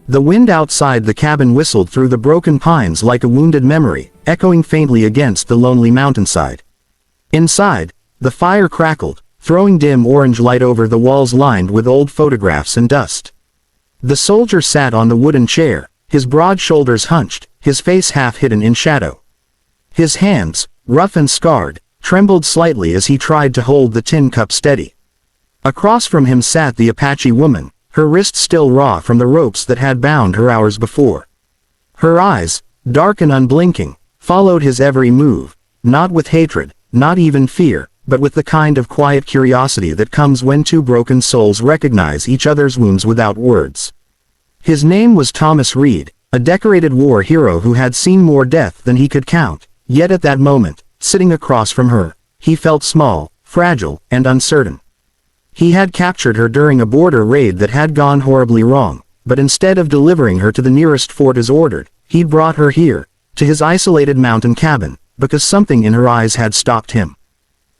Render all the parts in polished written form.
The wind outside the cabin whistled through the broken pines like a wounded memory, echoing faintly against the lonely mountainside. Inside, the fire crackled, throwing dim orange light over the walls lined with old photographs and dust. The soldier sat on the wooden chair, his broad shoulders hunched, his face half hidden in shadow. His hands, rough and scarred, trembled slightly as he tried to hold the tin cup steady. Across from him sat the Apache woman, her wrists still raw from the ropes that had bound her hours before. Her eyes, dark and unblinking, followed his every move, not with hatred, not even fear, but with the kind of quiet curiosity that comes when two broken souls recognize each other's wounds without words. His name was Thomas Reed, a decorated war hero who had seen more death than he could count, yet at that moment, sitting across from her, he felt small, fragile, and uncertain. He had captured her during a border raid that had gone horribly wrong, but instead of delivering her to the nearest fort as ordered, he'd brought her here, to his isolated mountain cabin, because something in her eyes had stopped him.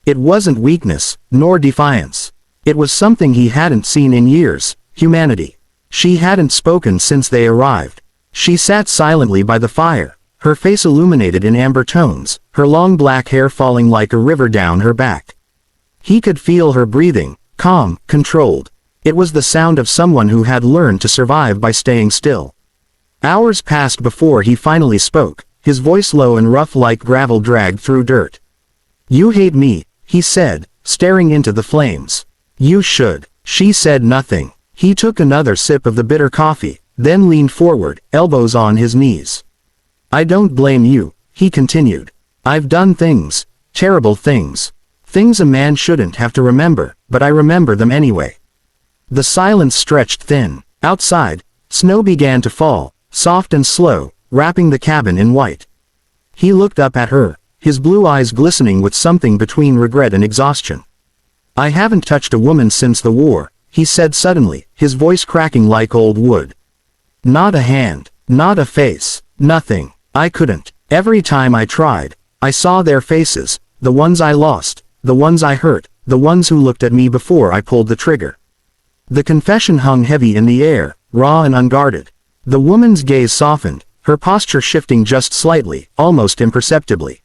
It wasn't weakness, nor defiance. It was something he hadn't seen in years, humanity. She hadn't spoken since they arrived. She sat silently by the fire, her face illuminated in amber tones, her long black hair falling like a river down her back. He could feel her breathing, calm, controlled. It was the sound of someone who had learned to survive by staying still. Hours passed before he finally spoke, his voice low and rough like gravel dragged through dirt. "You hate me," he said, staring into the flames. "You should." She said nothing. He took another sip of the bitter coffee, then leaned forward, elbows on his knees. "I don't blame you," he continued. "I've done things, terrible things. Things a man shouldn't have to remember, but I remember them anyway." The silence stretched thin. Outside, snow began to fall, soft and slow, wrapping the cabin in white. He looked up at her, his blue eyes glistening with something between regret and exhaustion. "I haven't touched a woman since the war," he said suddenly, his voice cracking like old wood. "Not a hand, not a face, nothing. I couldn't. Every time I tried, I saw their faces, the ones I lost, the ones I hurt, the ones who looked at me before I pulled the trigger." The confession hung heavy in the air, raw and unguarded. The woman's gaze softened, her posture shifting just slightly, almost imperceptibly.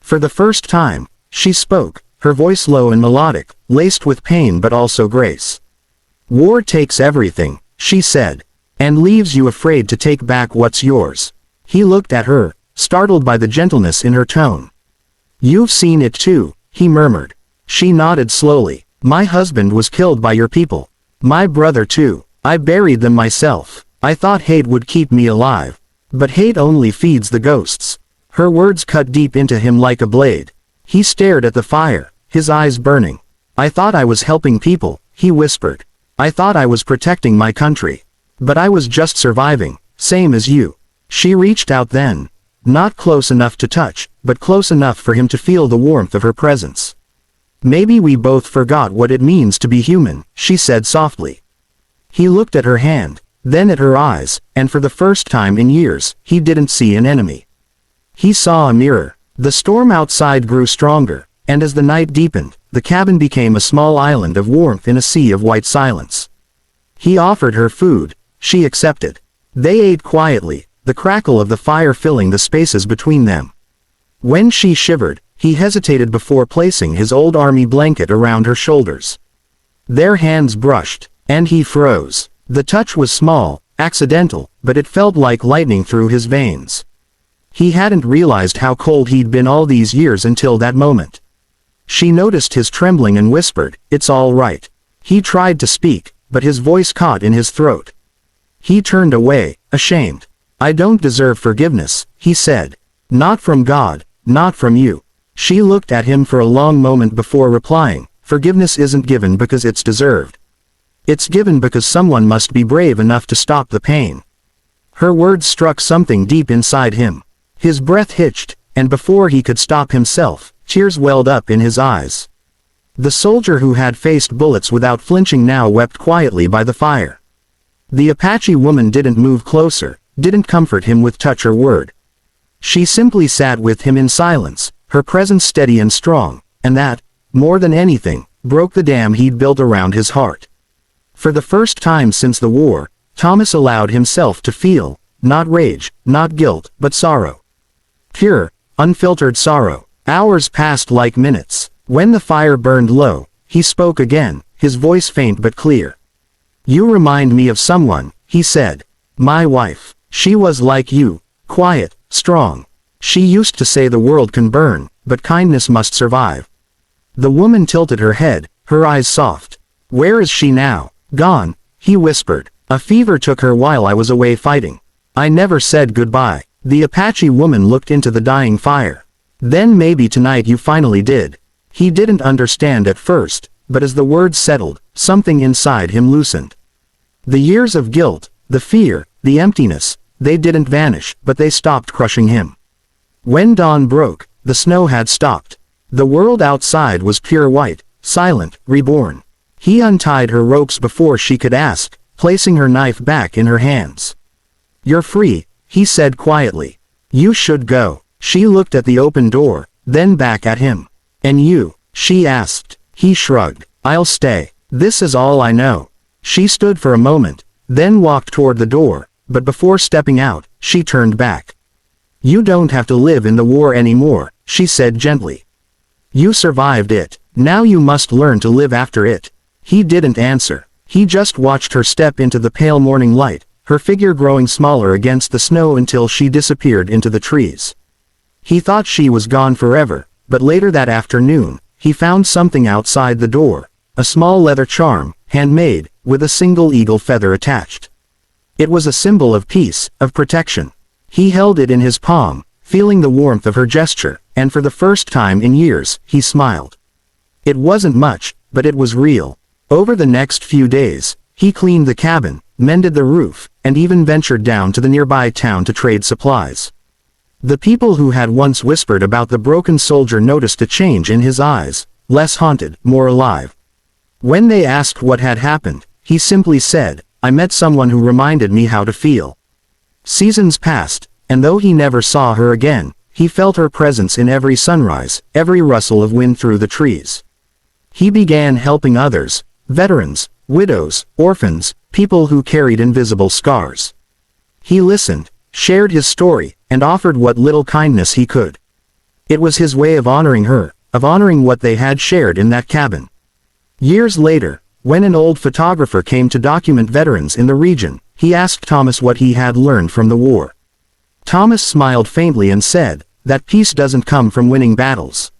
For the first time, she spoke, her voice low and melodic, laced with pain but also grace. "War takes everything," she said, "and leaves you afraid to take back what's yours." He looked at her, startled by the gentleness in her tone. "You've seen it too," he murmured. She nodded slowly. "My husband was killed by your people. My brother too. I buried them myself. I thought hate would keep me alive. But hate only feeds the ghosts." Her words cut deep into him like a blade. He stared at the fire, his eyes burning. "I thought I was helping people," he whispered. "I thought I was protecting my country. But I was just surviving, same as you." She reached out then. Not close enough to touch, but close enough for him to feel the warmth of her presence. "Maybe we both forgot what it means to be human," she said softly. He looked at her hand, then at her eyes, and for the first time in years, he didn't see an enemy. He saw a mirror. The storm outside grew stronger, and as the night deepened, the cabin became a small island of warmth in a sea of white silence. He offered her food. She accepted. They ate quietly, the crackle of the fire filling the spaces between them. When she shivered, he hesitated before placing his old army blanket around her shoulders. Their hands brushed, and he froze. The touch was small, accidental, but it felt like lightning through his veins. He hadn't realized how cold he'd been all these years until that moment. She noticed his trembling and whispered, "It's all right." He tried to speak, but his voice caught in his throat. He turned away, ashamed. "I don't deserve forgiveness," he said. "Not from God, not from you." She looked at him for a long moment before replying, "Forgiveness isn't given because it's deserved. It's given because someone must be brave enough to stop the pain." Her words struck something deep inside him. His breath hitched, and before he could stop himself, tears welled up in his eyes. The soldier who had faced bullets without flinching now wept quietly by the fire. The Apache woman didn't move closer, didn't comfort him with touch or word. She simply sat with him in silence, her presence steady and strong, and that, more than anything, broke the dam he'd built around his heart. For the first time since the war, Thomas allowed himself to feel, not rage, not guilt, but sorrow. Pure, unfiltered sorrow. Hours passed like minutes. When the fire burned low, he spoke again, his voice faint but clear. "You remind me of someone," he said. "My wife. She was like you, quiet, strong. She used to say the world can burn, but kindness must survive." The woman tilted her head, her eyes soft. "Where is she now?" "Gone," he whispered. "A fever took her while I was away fighting. I never said goodbye." The Apache woman looked into the dying fire. "Then maybe tonight you finally did." He didn't understand at first, but as the words settled, something inside him loosened. The years of guilt, the fear, the emptiness, they didn't vanish, but they stopped crushing him. When dawn broke, the snow had stopped. The world outside was pure white, silent, reborn. He untied her ropes before she could ask, placing her knife back in her hands. "You're free," he said quietly. "You should go." She looked at the open door, then back at him. "And you?" she asked. He shrugged. "I'll stay. This is all I know." She stood for a moment, then walked toward the door, but before stepping out, she turned back. "You don't have to live in the war anymore," she said gently. "You survived it. Now you must learn to live after it." He didn't answer. He just watched her step into the pale morning light, her figure growing smaller against the snow until she disappeared into the trees. He thought she was gone forever, but later that afternoon, he found something outside the door, a small leather charm, handmade, with a single eagle feather attached. It was a symbol of peace, of protection. He held it in his palm, feeling the warmth of her gesture, and for the first time in years, he smiled. It wasn't much, but it was real. Over the next few days, he cleaned the cabin, mended the roof, and even ventured down to the nearby town to trade supplies. The people who had once whispered about the broken soldier noticed a change in his eyes, less haunted, more alive. When they asked what had happened, he simply said, "I met someone who reminded me how to feel." Seasons passed, and though he never saw her again, he felt her presence in every sunrise, every rustle of wind through the trees. He began helping others, veterans, widows, orphans, people who carried invisible scars. He listened, shared his story, and offered what little kindness he could. It was his way of honoring her, of honoring what they had shared in that cabin. Years later, when an old photographer came to document veterans in the region, he asked Thomas what he had learned from the war. Thomas smiled faintly and said, "That peace doesn't come from winning battles.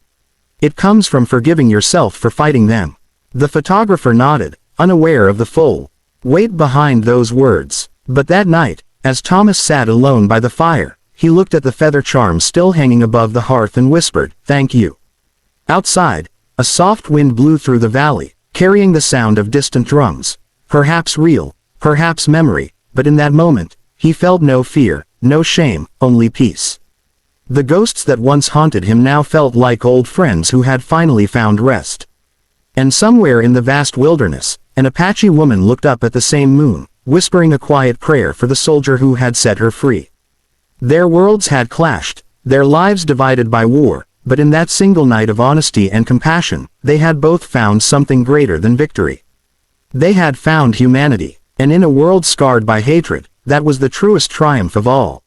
It comes from forgiving yourself for fighting them." The photographer nodded, unaware of the full weight behind those words. But that night, as Thomas sat alone by the fire, he looked at the feather charm still hanging above the hearth and whispered, "Thank you." Outside, a soft wind blew through the valley, carrying the sound of distant drums. Perhaps real, perhaps memory, but in that moment, he felt no fear, no shame, only peace. The ghosts that once haunted him now felt like old friends who had finally found rest. And somewhere in the vast wilderness, an Apache woman looked up at the same moon, whispering a quiet prayer for the soldier who had set her free. Their worlds had clashed, their lives divided by war, but in that single night of honesty and compassion, they had both found something greater than victory. They had found humanity, and in a world scarred by hatred, that was the truest triumph of all.